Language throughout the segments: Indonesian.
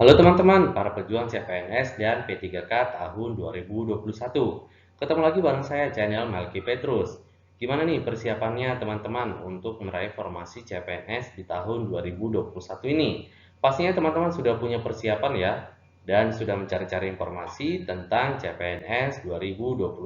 Halo teman-teman, para pejuang CPNS dan P3K tahun 2021. Ketemu lagi bareng saya, channel Melki Petrus. Gimana nih persiapannya teman-teman untuk meraih formasi CPNS di tahun 2021 ini? Pastinya teman-teman sudah punya persiapan ya, dan sudah mencari-cari informasi tentang CPNS 2021.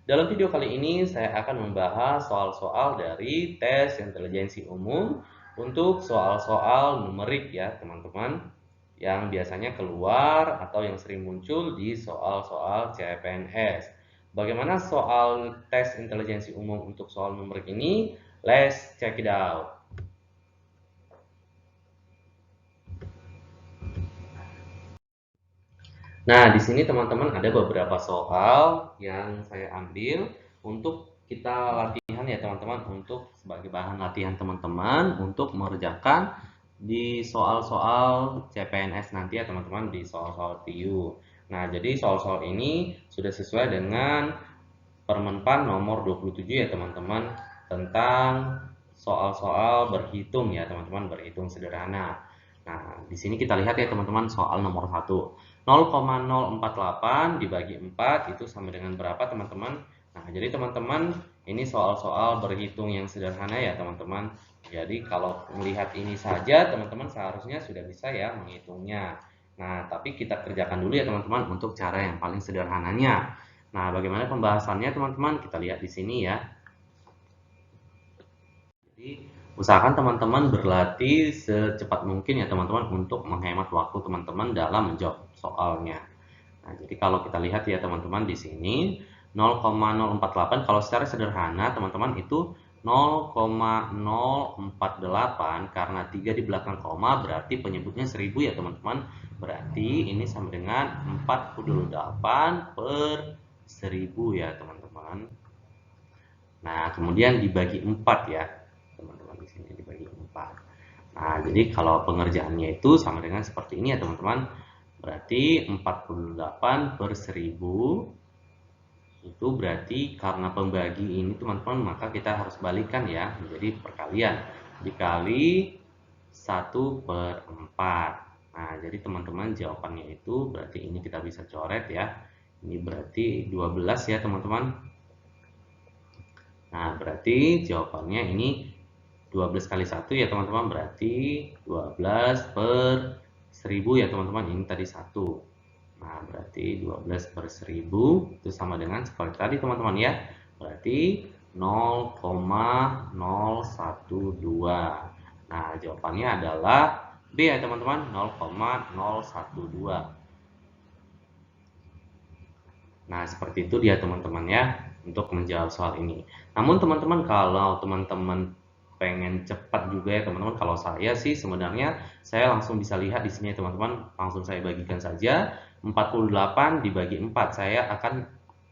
Dalam video kali ini saya akan membahas soal-soal dari tes intelijensi umum untuk soal-soal numerik ya teman-teman, yang biasanya keluar atau yang sering muncul di soal-soal CPNS. Bagaimana soal tes intelijensi umum untuk soal numerik ini? Let's check it out. Nah, di sini teman-teman ada beberapa soal yang saya ambil untuk kita latihan ya teman-teman, untuk sebagai bahan latihan teman-teman untuk mengerjakan di soal-soal CPNS nanti ya teman-teman, di soal-soal PU. Nah, jadi soal-soal ini sudah sesuai dengan Permenpan nomor 27 ya teman-teman, tentang soal-soal berhitung ya teman-teman, berhitung sederhana. Nah, di sini kita lihat ya teman-teman soal nomor 1. 0,048 dibagi 4 itu sama dengan berapa teman-teman? Nah, jadi teman-teman ini soal-soal berhitung yang sederhana ya teman-teman. Jadi kalau melihat ini saja teman-teman seharusnya sudah bisa ya menghitungnya. Nah, tapi kita kerjakan dulu ya teman-teman untuk cara yang paling sederhananya. Nah, bagaimana pembahasannya teman-teman? Kita lihat di sini ya. Jadi, usahakan teman-teman berlatih secepat mungkin ya teman-teman untuk menghemat waktu teman-teman dalam menjawab soalnya. Nah, jadi kalau kita lihat ya teman-teman di sini 0,048 kalau secara sederhana teman-teman itu 0,048 karena 3 di belakang koma berarti penyebutnya 1000 ya teman-teman. Berarti ini sama dengan 48 per 1000 ya teman-teman. Nah, kemudian dibagi 4 ya teman-teman, di sini dibagi 4. Nah, jadi kalau pengerjaannya itu sama dengan seperti ini ya teman-teman. Berarti 48 per 1000 itu berarti karena pembagi ini teman-teman, maka kita harus balikan ya menjadi perkalian, dikali 1 per 4. Nah, jadi teman-teman jawabannya itu berarti ini kita bisa coret ya. Ini berarti 12 ya teman-teman. Nah, berarti jawabannya ini 12 kali 1 ya teman-teman, berarti 12 per 1000 ya teman-teman, ini tadi 1. Nah, berarti 12 per 1000 itu sama dengan seperti tadi teman-teman ya, berarti 0,012. Nah, jawabannya adalah B ya teman-teman, 0,012. Nah, seperti itu dia teman-teman ya untuk menjawab soal ini. Namun teman-teman kalau teman-teman pengen cepat juga ya teman-teman, kalau saya sih sebenarnya saya langsung bisa lihat di sini ya teman-teman, langsung saya bagikan saja 48 dibagi 4. Saya akan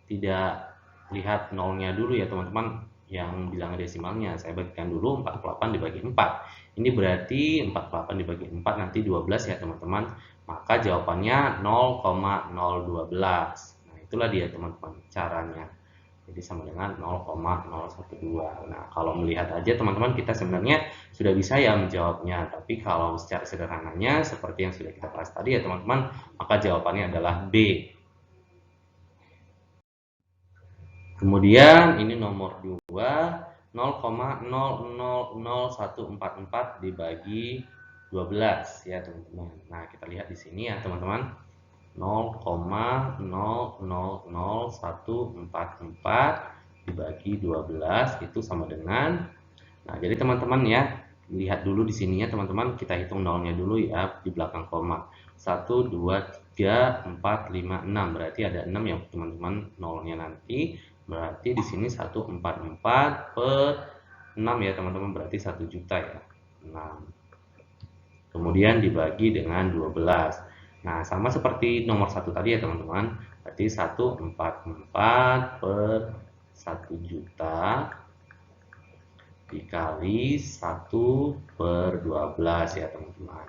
tidak lihat nolnya dulu ya teman-teman, yang bilangan desimalnya. Saya bagikan dulu 48 dibagi 4. Ini berarti 48 dibagi 4 nanti 12 ya teman-teman. Maka jawabannya 0,012. Itulah dia teman-teman caranya. Jadi sama dengan 0,012. Nah, kalau melihat aja teman-teman kita sebenarnya sudah bisa ya menjawabnya. Tapi kalau secara sederhananya seperti yang sudah kita bahas tadi ya teman-teman, maka jawabannya adalah B. Kemudian ini nomor 2, 0,000144 dibagi 12 ya teman-teman. Nah, kita lihat di sini ya teman-teman. 0,000144 dibagi 12 itu sama dengan, nah jadi teman-teman ya lihat dulu di sininya teman-teman, kita hitung nolnya dulu ya di belakang koma. 1 2 3 4 5 6 berarti ada 6 ya teman-teman nolnya nanti, berarti di sini 144 per 6 ya teman-teman, berarti 1 juta ya, 6. Kemudian dibagi dengan 12. Nah, sama seperti nomor 1 tadi ya teman-teman. Berarti 144 per 1 juta dikali 1 per 12 ya teman-teman.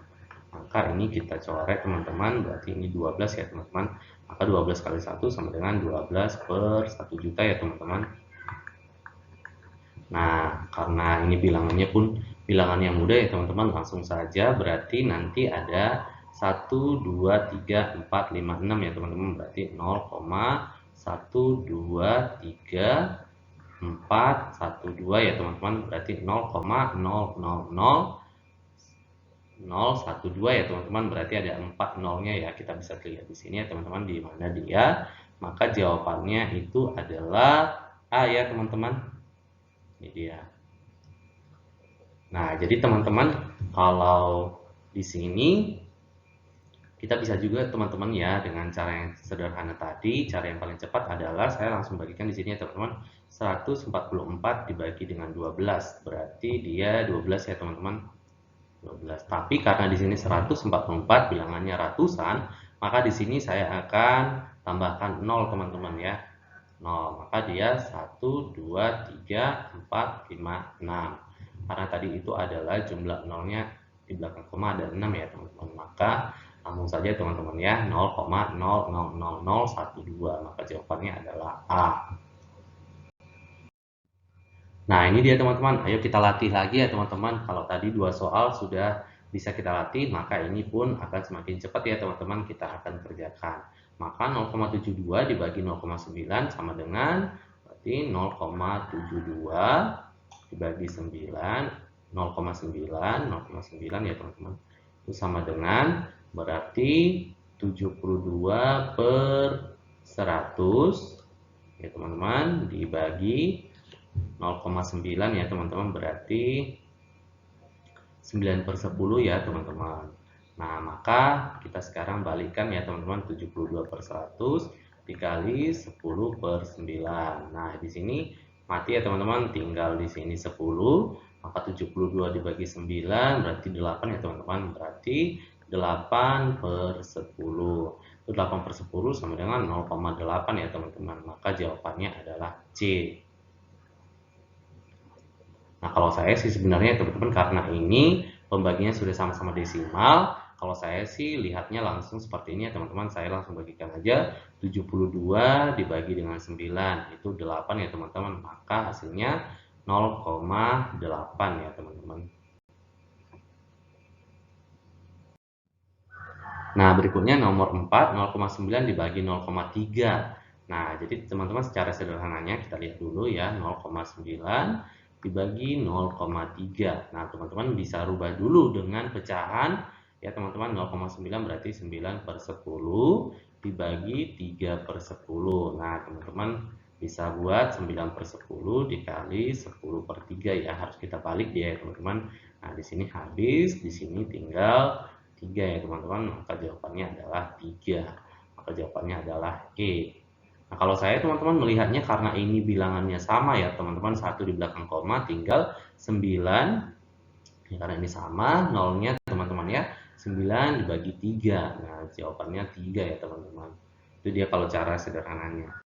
Maka ini kita coret teman-teman, berarti ini 12 ya teman-teman. Maka 12 kali 1 sama dengan 12 per 1 juta ya teman-teman. Nah, karena ini bilangannya pun bilangan yang mudah ya teman-teman, langsung saja berarti nanti ada 1, 2, 3, 4, 5, 6 ya teman-teman. Berarti 0,1, 2, 3, 4, 1, 2 ya teman-teman. Berarti 0,0000012 ya teman-teman. Berarti ada 4 nolnya ya. Kita bisa lihat di sini ya teman-teman di mana dia. Maka jawabannya itu adalah A ya teman-teman. Ini dia. Nah, jadi teman-teman kalau di sini kita bisa juga teman-teman ya dengan cara yang sederhana tadi. Cara yang paling cepat adalah saya langsung bagikan di sini ya teman-teman. 144 dibagi dengan 12 berarti dia 12 ya teman-teman. 12. Tapi karena di sini 144 bilangannya ratusan, maka di sini saya akan tambahkan 0 teman-teman ya. 0. Maka dia 1, 2, 3, 4, 5, 6. Karena tadi itu adalah jumlah nolnya di belakang koma ada 6 ya teman-teman. Maka langsung saja teman-teman ya 0,000012. Maka jawabannya adalah A. Nah, ini dia teman-teman. Ayo kita latih lagi ya teman-teman. Kalau tadi 2 soal sudah bisa kita latih, maka ini pun akan semakin cepat ya teman-teman kita akan kerjakan. Maka 0,72 dibagi 0,9 sama dengan berarti 0,72 dibagi 9, 0,9 ya teman-teman. Itu sama dengan berarti 72 per 100 ya teman-teman dibagi 0,9 ya teman-teman berarti 9 per 10 ya teman-teman. Nah maka kita sekarang balikan ya teman-teman 72 per 100 dikali 10 per 9. Nah di sini mati ya teman-teman tinggal di sini 10 maka 72 dibagi 9 berarti 8 ya teman-teman berarti 8 per 10. 8 per 10 sama dengan 0,8 ya teman-teman. Maka jawabannya adalah C. Nah, kalau saya sih sebenarnya teman-teman karena ini pembagiannya sudah sama-sama desimal, kalau saya sih lihatnya langsung seperti ini ya teman-teman, saya langsung bagikan aja 72 dibagi dengan 9, itu 8 ya teman-teman, maka hasilnya 0,8 ya teman-teman. Nah, berikutnya nomor 4, 0,9 dibagi 0,3. Nah, jadi teman-teman secara sederhananya kita lihat dulu ya, 0,9 dibagi 0,3. Nah, teman-teman bisa rubah dulu dengan pecahan ya teman-teman 0,9 berarti 9 per 10 dibagi 3 per 10. Nah, teman-teman bisa buat 9 per 10 dikali 10 per 3 ya, harus kita balik dia ya teman-teman. Nah, di sini habis, di sini tinggal 3 ya teman-teman, maka jawabannya adalah 3. Maka jawabannya adalah E. Nah, kalau saya teman-teman melihatnya karena ini bilangannya sama ya teman-teman, 1 di belakang koma tinggal 9. Ya, karena ini sama, nolnya teman-teman ya, 9 dibagi 3. Nah, jawabannya 3 ya teman-teman. Itu dia kalau cara sederhananya.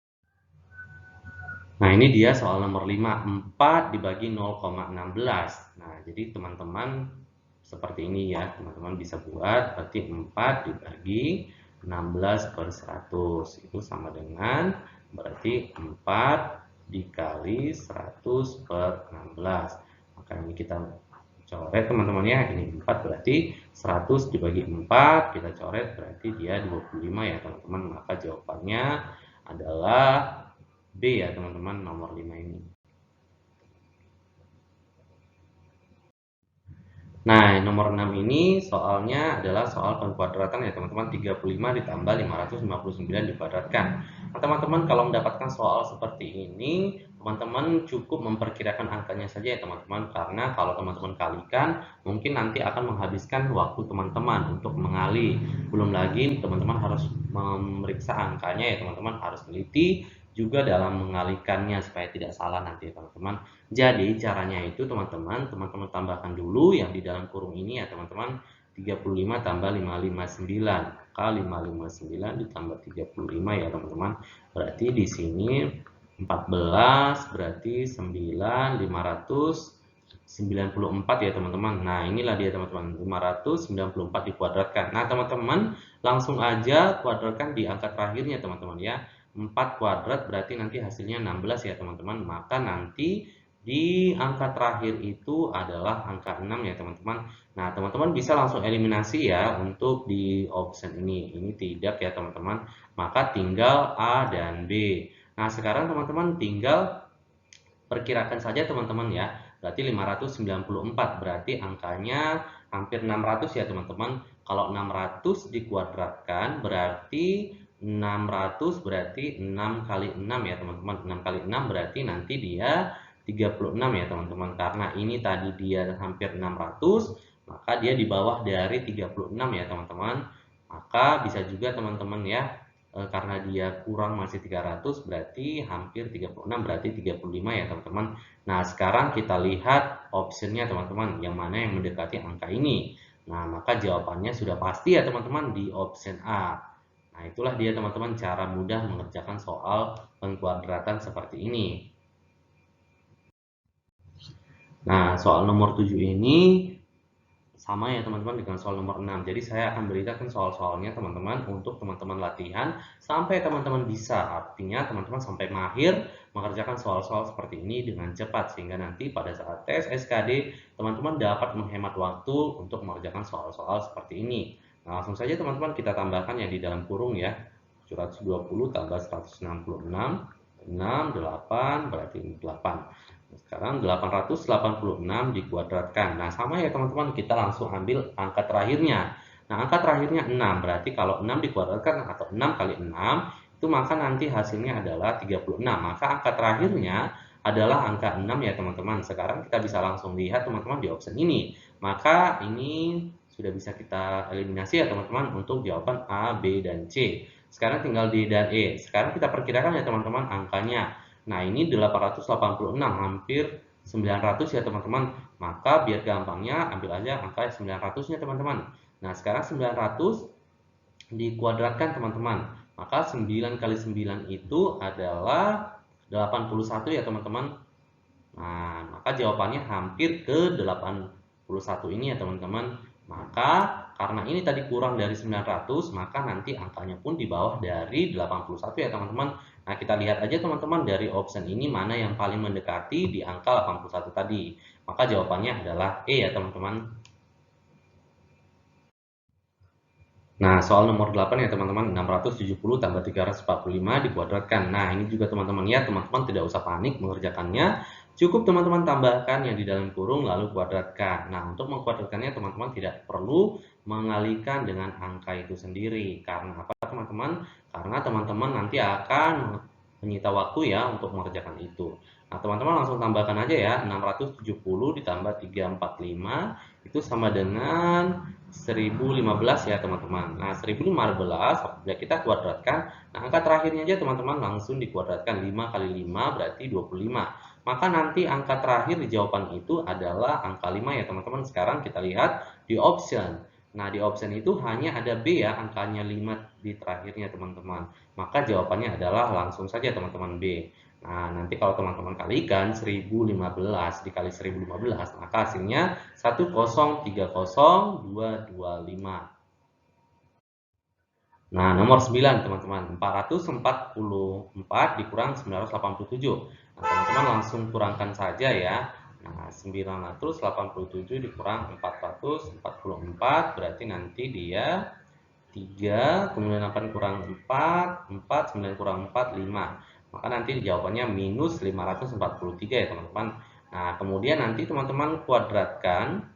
Nah, ini dia soal nomor 5, 4 dibagi 0,16. Nah, jadi teman-teman seperti ini ya, teman-teman bisa buat, berarti 4 dibagi 16 per 100 itu sama dengan berarti 4 dikali 100 per 16. Maka ini kita coret teman-teman ya, ini 4 berarti 100 dibagi 4 kita coret berarti dia 25 ya teman-teman. Maka jawabannya adalah B ya teman-teman, nomor 5 ini. Nah, nomor 6 ini soalnya adalah soal pengkuadratan ya teman-teman, 35 ditambah 559 dikuadratkan. Nah, teman-teman kalau mendapatkan soal seperti ini, teman-teman cukup memperkirakan angkanya saja ya teman-teman, karena kalau teman-teman kalikan, mungkin nanti akan menghabiskan waktu teman-teman untuk mengali. Belum lagi teman-teman harus memeriksa angkanya ya teman-teman, harus teliti juga dalam mengalikannya supaya tidak salah nanti ya teman-teman. Jadi caranya itu teman-teman tambahkan dulu yang di dalam kurung ini ya teman-teman, 35 tambah 559. Maka 559 ditambah 35 ya teman-teman. Berarti di sini 14 berarti 9 594 ya teman-teman. Nah, inilah dia teman-teman, 594 dikuadratkan. Nah, teman-teman langsung aja kuadratkan di angka terakhirnya teman-teman ya. 4 kuadrat berarti nanti hasilnya 16 ya teman-teman. Maka nanti di angka terakhir itu adalah angka 6 ya teman-teman. Nah, teman-teman bisa langsung eliminasi ya untuk di option ini. Ini tidak ya teman-teman. Maka tinggal A dan B. Nah, sekarang teman-teman tinggal perkirakan saja teman-teman ya. Berarti 594. Berarti angkanya hampir 600 ya teman-teman. Kalau 600 dikuadratkan berarti 600 berarti 6 kali 6 ya teman-teman. 6 kali 6 berarti nanti dia 36 ya teman-teman. Karena ini tadi dia hampir 600, maka dia di bawah dari 36 ya teman-teman. Maka bisa juga teman-teman ya, karena dia kurang masih 300 berarti hampir 36 berarti 35 ya teman-teman. Nah, sekarang kita lihat optionnya teman-teman, yang mana yang mendekati angka ini. Nah, maka jawabannya sudah pasti ya teman-teman di option A. Nah, itulah dia teman-teman cara mudah mengerjakan soal pengkuadratan seperti ini. Nah, soal nomor 7 ini sama ya teman-teman dengan soal nomor 6. Jadi saya akan berikan soal-soalnya teman-teman untuk teman-teman latihan sampai teman-teman bisa. Artinya teman-teman sampai mahir mengerjakan soal-soal seperti ini dengan cepat sehingga nanti pada saat tes SKD teman-teman dapat menghemat waktu untuk mengerjakan soal-soal seperti ini. Nah, langsung saja teman-teman kita tambahkan yang di dalam kurung ya. 720 tambah 166, 6, 8, berarti 8. Sekarang 886 dikuadratkan. Nah, sama ya teman-teman, kita langsung ambil angka terakhirnya. Nah, angka terakhirnya 6. Berarti kalau 6 dikuadratkan atau 6 kali 6, itu maka nanti hasilnya adalah 36. Maka angka terakhirnya adalah angka 6 ya teman-teman. Sekarang kita bisa langsung lihat teman-teman di option ini. Maka ini sudah bisa kita eliminasi ya teman-teman untuk jawaban A, B, dan C. Sekarang tinggal D dan E. Sekarang kita perkirakan ya teman-teman angkanya. Nah, ini 886 hampir 900 ya teman-teman. Maka biar gampangnya ambil aja angka 900-nya teman-teman. Nah, sekarang 900 dikuadratkan teman-teman. Maka 9 kali 9 itu adalah 81 ya teman-teman. Nah, maka jawabannya hampir ke 81 ini ya teman-teman. Maka karena ini tadi kurang dari 900, maka nanti angkanya pun di bawah dari 81 ya teman-teman. Nah, kita lihat aja teman-teman dari option ini mana yang paling mendekati di angka 81 tadi. Maka jawabannya adalah E ya teman-teman. Nah, soal nomor 8 ya teman-teman, 670 tambah 345 dikuadratkan. Nah, ini juga teman-teman ya, teman-teman tidak usah panik mengerjakannya. Cukup teman-teman tambahkan yang di dalam kurung lalu kuadratkan. Nah, untuk mengkuadratkannya teman-teman tidak perlu mengalihkan dengan angka itu sendiri. Karena apa teman-teman? Karena teman-teman nanti akan menyita waktu ya untuk mengerjakan itu. Nah, teman-teman langsung tambahkan aja ya, 670 ditambah 345 itu sama dengan 1015 ya teman-teman. Nah, 1015 bila kita kuadratkan, nah angka terakhirnya aja teman-teman langsung dikuadratkan. 5 kali 5 berarti 25. Maka nanti angka terakhir di jawaban itu adalah angka 5 ya teman-teman. Sekarang kita lihat di option. Nah, di option itu hanya ada B ya, angkanya 5 di terakhirnya teman-teman. Maka jawabannya adalah langsung saja teman-teman B. Nah, nanti kalau teman-teman kalikan 1015 dikali 1015, maka hasilnya 1030225. Nah, nomor 9 teman-teman, 444 dikurang 987. Nah, teman-teman langsung kurangkan saja ya. Nah, 987 dikurang 444 berarti nanti dia 3, kemudian 8 kurang 4, 4, 9 kurang 4, 5. Maka nanti jawabannya minus 543 ya teman-teman. Nah, kemudian nanti teman-teman kuadratkan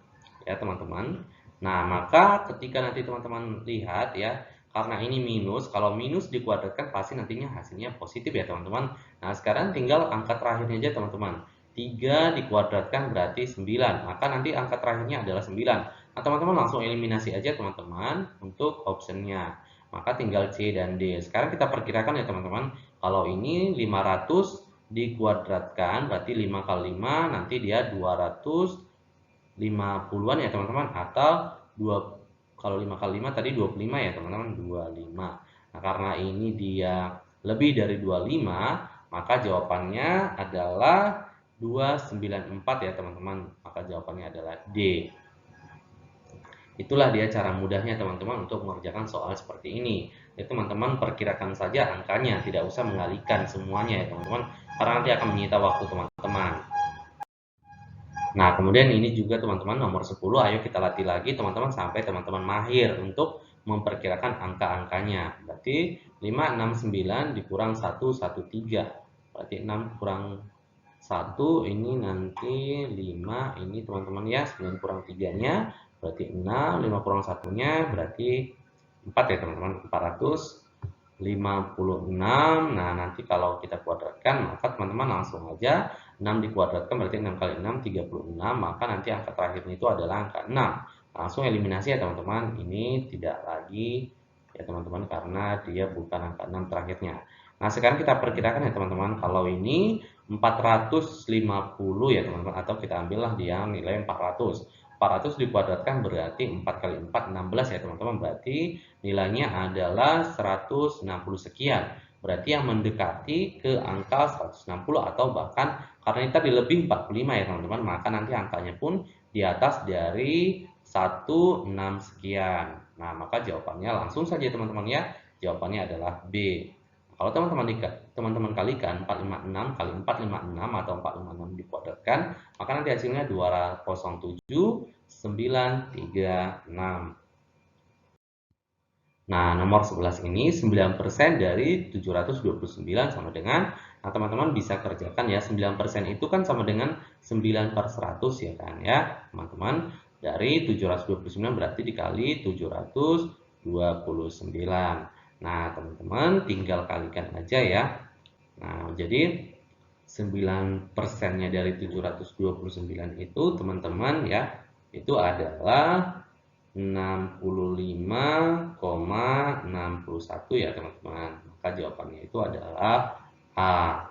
ya teman-teman. Nah, maka ketika nanti teman-teman lihat ya, karena ini minus, kalau minus dikuadratkan pasti nantinya hasilnya positif ya teman-teman. Nah, sekarang tinggal angka terakhirnya aja teman-teman. 3 dikuadratkan berarti 9, maka nanti angka terakhirnya adalah 9. Nah, teman-teman langsung eliminasi aja teman-teman untuk optionnya. Maka tinggal C dan D. Sekarang kita perkirakan ya teman-teman, kalau ini 500 dikuadratkan berarti 5 kali 5 nanti dia 250-an ya teman-teman, atau 2 kalau 5 kali 5 tadi 25 ya teman-teman, 25. Nah, karena ini dia lebih dari 25, maka jawabannya adalah 294 ya teman-teman. Maka jawabannya adalah D. Itulah dia cara mudahnya teman-teman untuk mengerjakan soal seperti ini. Jadi teman-teman perkirakan saja angkanya, tidak usah mengalihkan semuanya ya teman-teman, karena nanti akan menyita waktu teman-teman. Nah, kemudian ini juga teman-teman nomor 10, ayo kita latih lagi teman-teman sampai teman-teman mahir untuk memperkirakan angka-angkanya. Berarti 5, 6, 9 dikurang 1, 1, 3. Berarti 6 kurang 1 ini nanti 5, ini teman-teman ya, 9 kurang 3-nya berarti 6, 5 kurang 1-nya berarti 4 ya teman-teman, 456. Nah, nanti kalau kita kuadratkan, maka teman-teman langsung aja 6 dikuadratkan berarti 6 kali 6, 36. Maka nanti angka terakhirnya itu adalah angka 6. Langsung eliminasi ya teman-teman. Ini tidak lagi ya teman-teman karena dia bukan angka 6 terakhirnya. Nah, sekarang kita perkirakan ya teman-teman. Kalau ini 450 ya teman-teman. Atau kita ambillah dia nilai 400. 400 dikuadratkan berarti 4 kali 4, 16 ya teman-teman. Berarti nilainya adalah 160 sekian. Berarti yang mendekati ke angka 160 atau bahkan karena ini tadi lebih 45 ya teman-teman, maka nanti angkanya pun di atas dari 16 sekian. Nah, maka jawabannya langsung saja teman-teman ya. Jawabannya adalah B. Kalau teman-teman kalikan 456 kali 456 atau 456 dikuadratkan, maka nanti hasilnya 207,936. Nah, nomor 11 ini 9% dari 729 sama dengan, nah teman-teman bisa kerjakan ya, 9% itu kan sama dengan 9 per 100 ya kan ya, teman-teman. Dari 729 berarti dikali 729. Nah, teman-teman tinggal kalikan aja ya. Nah, jadi 9%-nya dari 729 itu teman-teman ya, itu adalah 65,61 ya teman-teman. Maka jawabannya itu adalah A.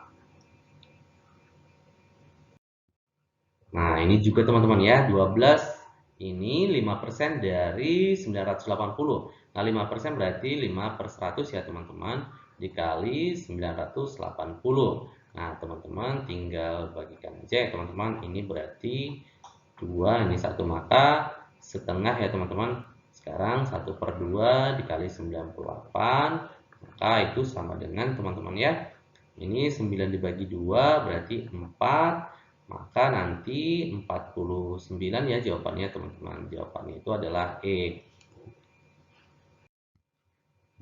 Nah, ini juga teman-teman ya, 12 ini 5% dari 980. Nah, 5% berarti 5 per 100 ya teman-teman, dikali 980. Nah, teman-teman tinggal bagikan aja ya teman-teman, ini berarti 2, ini 1, maka setengah ya teman-teman. Sekarang 1 per 2 dikali 98, maka itu sama dengan teman-teman ya, ini 9 dibagi 2 berarti 4. Maka nanti 49 ya jawabannya teman-teman. Jawabannya itu adalah E.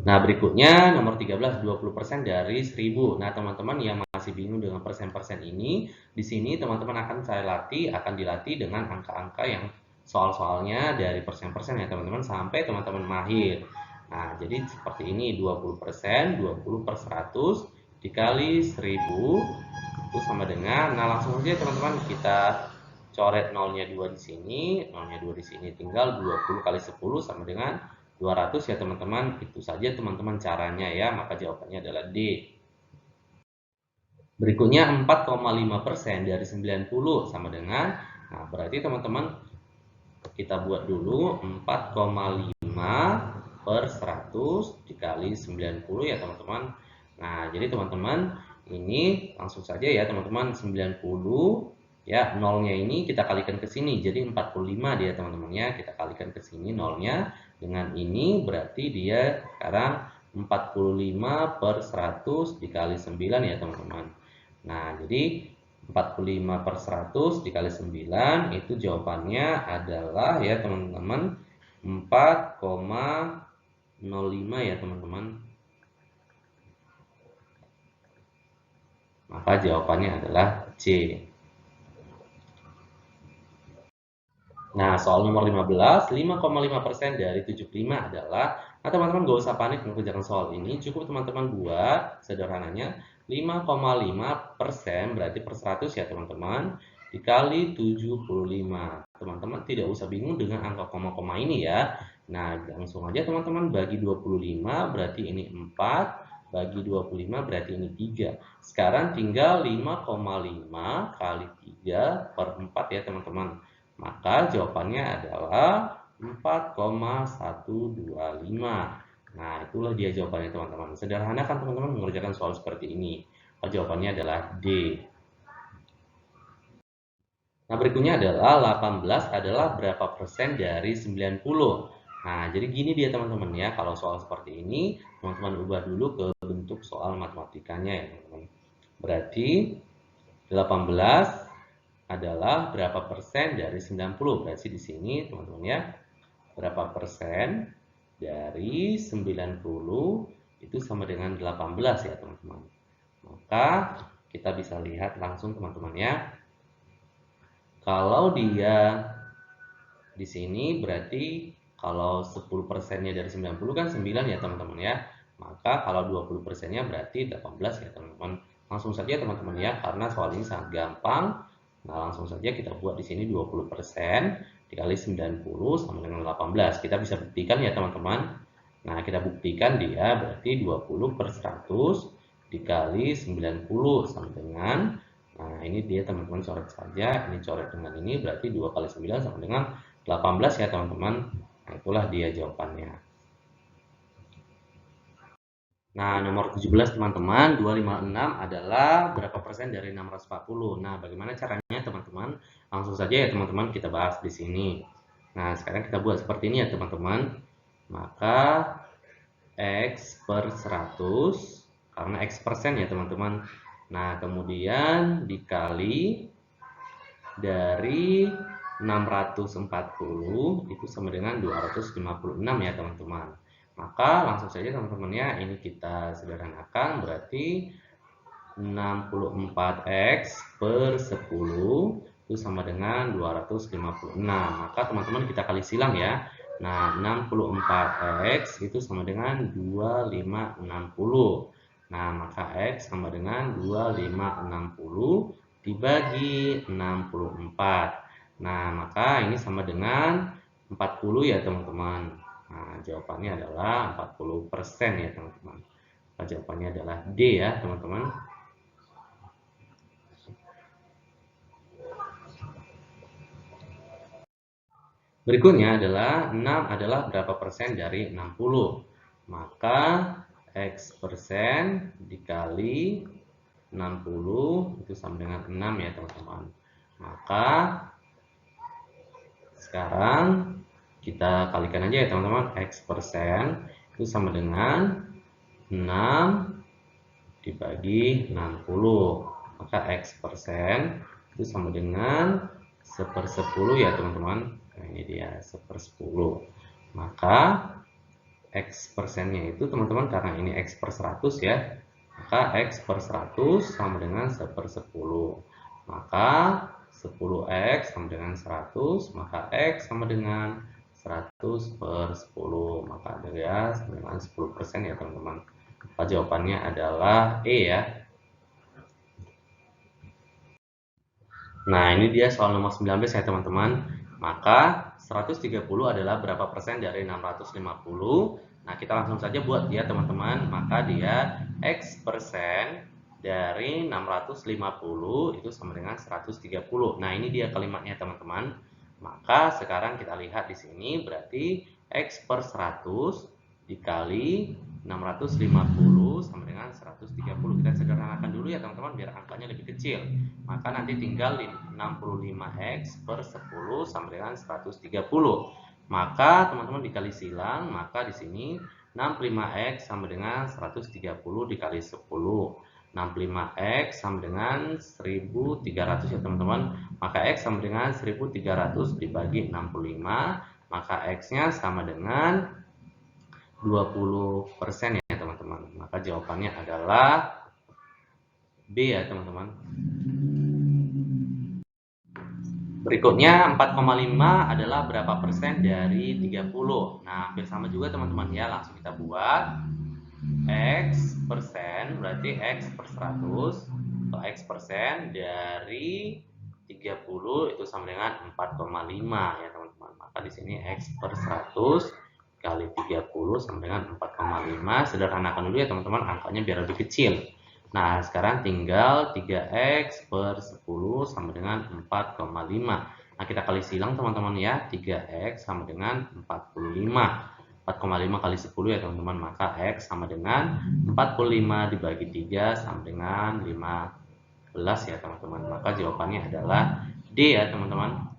Nah, berikutnya nomor 13, 20% dari 1000. Nah, teman-teman yang masih bingung dengan persen-persen ini, di sini teman-teman akan saya latih, akan dilatih dengan angka-angka yang soal-soalnya dari persen-persen ya teman-teman, sampai teman-teman mahir. Nah, jadi seperti ini, 20%, 20 per 100 dikali 1000 itu sama dengan, nah langsung aja teman-teman kita coret nolnya 2 di sini, nolnya 2 di sini, tinggal 20 kali 10 sama dengan 200 ya teman-teman. Itu saja teman-teman caranya ya, maka jawabannya adalah D. Berikutnya 4,5% dari 90 sama dengan, nah berarti teman-teman kita buat dulu 4,5 per 100 dikali 90 ya teman-teman. Nah, jadi teman-teman ini langsung saja ya teman-teman, 90 ya, nolnya ini kita kalikan ke sini jadi 45 dia teman-teman ya, kita kalikan ke sini nolnya dengan ini berarti dia sekarang 45 per 100 dikali 9 ya teman-teman. Nah, jadi 45 per 100 dikali 9 itu jawabannya adalah ya teman-teman 4,05 ya teman-teman. Maka jawabannya adalah C. Nah, soal nomor 15, 5,5% dari 75 adalah, nah teman-teman gak usah panik mengerjakan soal ini, cukup teman-teman buat sederhananya 5,5% berarti per 100 ya teman-teman, dikali 75. Teman-teman tidak usah bingung dengan angka koma-koma ini ya. Nah, langsung aja teman-teman bagi 25 berarti ini 4, bagi 25 berarti ini 3. Sekarang tinggal 5,5 kali 3 per 4 ya teman-teman. Maka jawabannya adalah 4,125. Nah, itulah dia jawabannya teman-teman. Sederhana kan teman-teman mengerjakan soal seperti ini. Jawabannya adalah D. Nah, berikutnya adalah 18 adalah berapa persen dari 90. Nah, jadi gini dia teman-teman ya. Kalau soal seperti ini, teman-teman ubah dulu ke bentuk soal matematikanya ya teman-teman. Berarti 18 adalah berapa persen dari 90. Berarti di sini teman-teman ya, berapa persen dari 90 itu sama dengan 18 ya teman-teman. Maka kita bisa lihat langsung teman-teman ya. Kalau dia di sini berarti kalau 10 persennya dari 90 kan 9 ya teman-teman ya. Maka kalau 20 persennya berarti 18 ya teman-teman. Langsung saja teman-teman ya, karena soal ini sangat gampang. Nah, langsung saja kita buat di sini 20% dikali 90 sama dengan 18. Kita bisa buktikan ya teman-teman. Nah, kita buktikan dia berarti 20 per 100 dikali 90 sama dengan, nah ini dia teman-teman coret saja, ini coret dengan ini berarti 2 kali 9 sama dengan 18 ya teman-teman. Nah, itulah dia jawabannya. Nah, nomor 17 teman-teman, 256 adalah berapa persen dari 640. Nah, bagaimana caranya teman-teman? Langsung saja ya teman-teman kita bahas di sini. Nah, sekarang kita buat seperti ini ya teman-teman. Maka X per 100, karena X persen ya teman-teman. Nah, kemudian dikali dari 640 itu sama dengan 256 ya teman-teman. Maka langsung saja teman-teman ya, ini kita sederhanakan berarti 64X per 10 itu sama dengan 256. Maka teman-teman kita kali silang ya. Nah, 64X itu sama dengan 2560. Nah, maka X sama dengan 2560 dibagi 64. Nah, maka ini sama dengan 40 ya teman-teman. Nah, jawabannya adalah 40% ya teman-teman. Nah, jawabannya adalah D ya teman-teman. Berikutnya adalah 6 adalah berapa persen dari 60. Maka X persen dikali 60 itu sama dengan 6 ya teman-teman. Maka sekarang kita kalikan aja ya teman-teman. X persen itu sama dengan 6 dibagi 60. Maka X persen itu sama dengan 1/10 ya teman-teman. Nah, ini dia 1/10. Maka X persennya itu teman-teman, karena ini X per 100 ya, maka X per 100 sama dengan 1/10. Maka 10X sama dengan 100, maka X sama dengan 100/10. Maka ada ya sama dengan 10% ya teman-teman. Maka jawabannya adalah E ya. Nah, ini dia soal nomor 19 ya teman-teman. Maka 130 adalah berapa persen dari 650? Nah, kita langsung saja buat dia teman-teman. Maka dia X persen dari 650 itu sama dengan 130. Nah, ini dia kalimatnya teman-teman. Maka sekarang kita lihat di sini berarti X per 100 dikali 650 sama dengan 130. Kita sederhanakan dulu ya teman-teman biar angkanya lebih kecil. Maka nanti tinggal 65X per 10 sama dengan 130. Maka teman-teman dikali silang, maka di sini 65X sama dengan 130 dikali 10. 65X sama dengan 1300 ya teman-teman. Maka X sama dengan 1300 dibagi 65. Maka X-nya sama dengan 20% ya teman-teman. Maka jawabannya adalah B ya teman-teman. Berikutnya 4,5 adalah berapa persen dari 30. Nah, hampir sama juga teman-teman ya. Langsung kita buat. X persen berarti X per 100 atau X persen dari 30 itu sama dengan 4,5 ya teman-teman. Maka di sini X per 100 kali 30 sama dengan 4,5. Sederhanakan dulu ya teman-teman, angkanya biar lebih kecil. Nah, sekarang tinggal 3X per 10 sama dengan 4,5. Nah, kita kali silang teman-teman ya. 3X sama dengan 45. 4,5 kali 10 ya teman-teman. Maka X sama dengan 45 dibagi 3 sama dengan 15 ya teman-teman. Maka jawabannya adalah D ya teman-teman.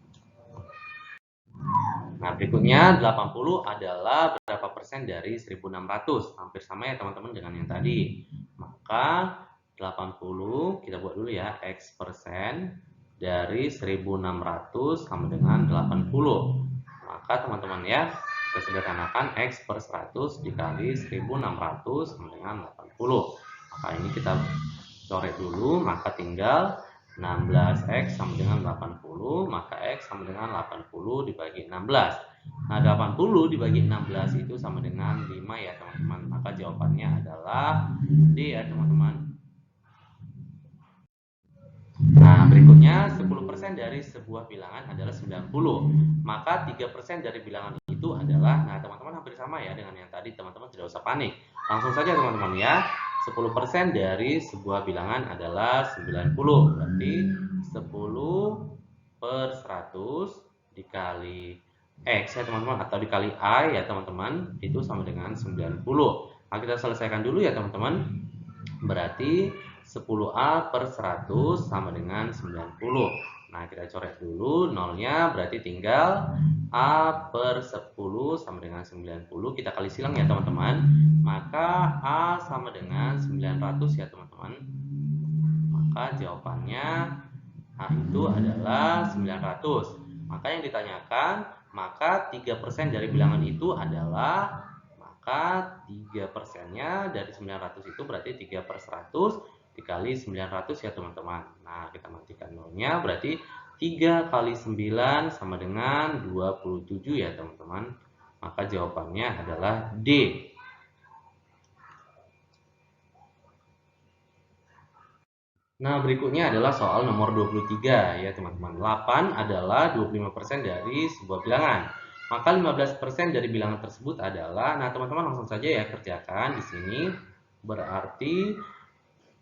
Nah, berikutnya 80 adalah berapa persen dari 1600? Hampir sama ya teman-teman dengan yang tadi. Maka 80 kita buat dulu ya, X persen dari 1600 sama dengan 80. Maka teman-teman ya, kita sederhanakan X per 100 dikali 1600 sama dengan 80. Maka ini kita coret dulu, maka tinggal 16X sama dengan 80, maka X sama dengan 80 dibagi 16. Nah, 80 dibagi 16 itu sama dengan 5 ya teman-teman. Maka jawabannya adalah D ya teman-teman. Nah, berikutnya 10% dari sebuah bilangan adalah 90. Maka 3% dari bilangan itu adalah, nah teman-teman hampir sama ya dengan yang tadi, teman-teman tidak usah panik. Langsung saja teman-teman ya. 10% dari sebuah bilangan adalah 90. Berarti 10 per 100 dikali X ya teman-teman, atau dikali I ya teman-teman, itu sama dengan 90. Nah, kita selesaikan dulu ya teman-teman. Berarti 10A per 100 sama dengan 90. Nah, kita coret dulu nolnya, berarti tinggal A per 10 sama dengan 90. Kita kali silang ya teman-teman. Maka A sama dengan 900 ya teman-teman. Maka jawabannya A itu adalah 900. Maka yang ditanyakan, maka 3% dari bilangan itu adalah, maka 3%-nya dari 900 itu berarti 3 per 100 dikali 900 ya teman-teman. Nah, kita matikan nolnya, berarti 3 kali 9 sama dengan 27 ya teman-teman. Maka jawabannya adalah D. Nah, berikutnya adalah soal nomor 23 ya teman-teman. 8 adalah 25% dari sebuah bilangan. Maka 15% dari bilangan tersebut adalah, nah teman-teman langsung saja ya kerjakan di sini. Berarti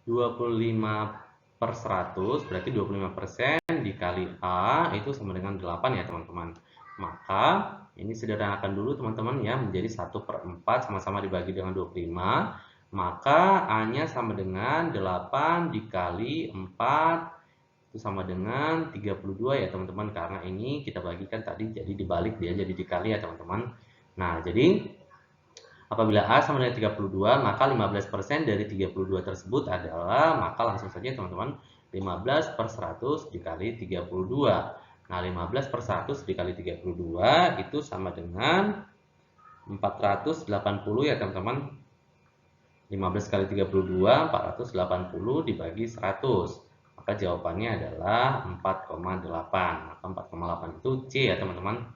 25 per 100, berarti 25% dikali A itu sama dengan 8 ya teman-teman. Maka ini sederhanakan dulu teman-teman ya, menjadi 1 per 4 sama-sama dibagi dengan 25. Maka A-nya sama dengan 8 dikali 4 itu sama dengan 32 ya teman-teman, karena ini kita bagikan tadi jadi dibalik dia jadi dikali ya teman-teman. Nah, jadi apabila A sama dengan 32, maka 15% dari 32 tersebut adalah, maka langsung saja teman-teman 15 per 100 dikali 32. Nah, 15 per 100 dikali 32 itu sama dengan 480 ya teman-teman. 15 kali 32, 480 dibagi 100. Maka jawabannya adalah 4,8. Maka 4,8 itu C ya teman-teman.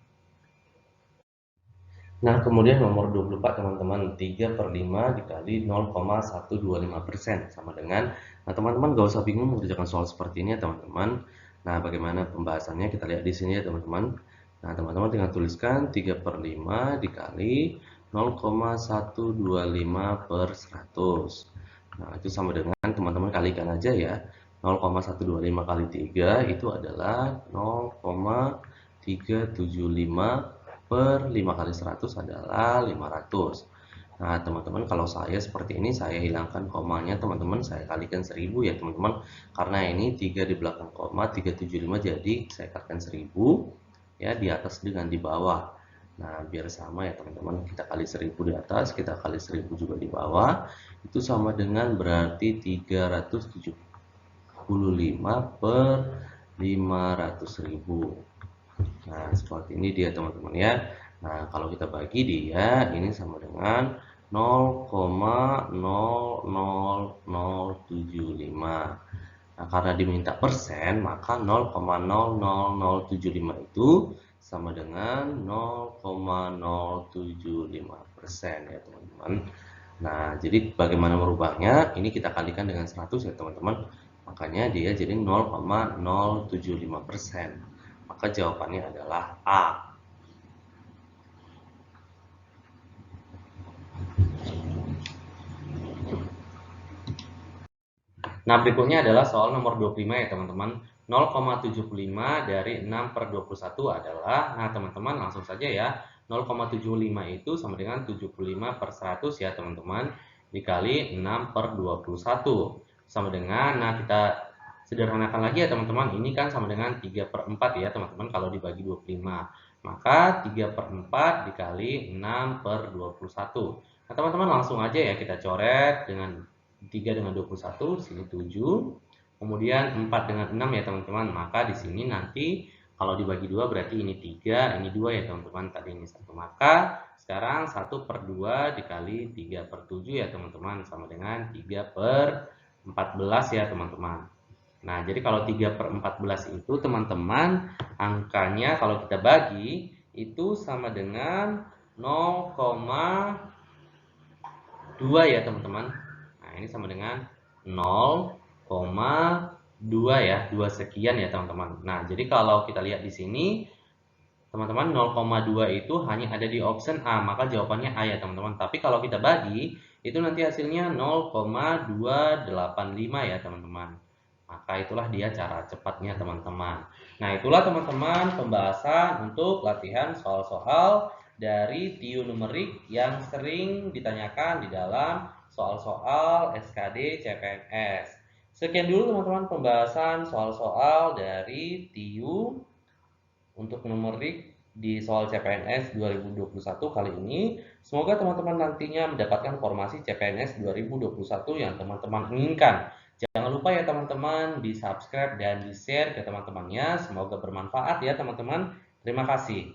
Nah, kemudian nomor 24 teman-teman, 3 per 5 dikali 0,125% sama dengan, nah teman-teman gak usah bingung mengerjakan soal seperti ini ya teman-teman. Nah, bagaimana pembahasannya kita lihat di sini ya teman-teman. Nah, teman-teman tinggal tuliskan 3 per 5 dikali 0,125 per 100. Nah, itu sama dengan, teman-teman kalikan aja ya. 0,125 kali 3 itu adalah 0,375 per 5 kali 100 adalah 500. Nah, teman-teman kalau saya seperti ini, saya hilangkan komanya teman-teman, saya kalikan 1000 ya teman-teman. Karena ini 3 di belakang koma, 375, jadi saya kalikan 1000 ya di atas dengan di bawah. Nah, biar sama ya teman-teman, kita kali 1000 di atas, kita kali 1000 juga di bawah. Itu sama dengan berarti 375 per 500.000. Nah, seperti ini dia teman-teman ya. Nah, kalau kita bagi dia, ini sama dengan 0,00075. Nah, karena diminta persen, maka 0,00075 itu sama dengan 0,075% ya teman-teman. Nah, jadi bagaimana merubahnya? Ini kita kalikan dengan 100 ya teman-teman. Makanya dia jadi 0,075%. Maka jawabannya adalah A. Nah, berikutnya adalah soal nomor 25 ya teman-teman. 0,75 dari 6 per 21 adalah, nah teman-teman langsung saja ya. 0,75 itu sama dengan 75 per 100 ya teman-teman. Dikali 6 per 21. Sama dengan, nah kita sederhanakan lagi ya teman-teman. Ini kan sama dengan 3 per 4 ya teman-teman kalau dibagi 25. Maka 3 per 4 dikali 6 per 21. Nah teman-teman langsung aja ya kita coret dengan 3 dengan 21, sini 7. Kemudian 4 dengan 6 ya teman-teman. Maka di sini nanti kalau dibagi 2 berarti ini 3, ini 2 ya teman-teman. Tadi ini 1. Maka sekarang 1/2 dikali 3/7 ya teman-teman. Sama dengan 3/14 ya teman-teman. Nah, jadi kalau 3/14 itu teman-teman, angkanya kalau kita bagi, itu sama dengan 0,2 ya teman-teman. Nah, ini sama dengan 0,2 ya, 2 sekian ya teman-teman. Nah, jadi kalau kita lihat di sini, teman-teman 0,2 itu hanya ada di option A, maka jawabannya A ya teman-teman. Tapi kalau kita bagi, itu nanti hasilnya 0,285 ya teman-teman. Maka itulah dia cara cepatnya teman-teman. Nah, itulah teman-teman pembahasan untuk latihan soal-soal dari TIU numerik yang sering ditanyakan di dalam soal-soal SKD CPNS. Sekian dulu teman-teman pembahasan soal-soal dari TIU untuk numerik di soal CPNS 2021 kali ini. Semoga teman-teman nantinya mendapatkan formasi CPNS 2021 yang teman-teman inginkan. Jangan lupa ya teman-teman di subscribe dan di share ke teman-temannya. Semoga bermanfaat ya teman-teman. Terima kasih.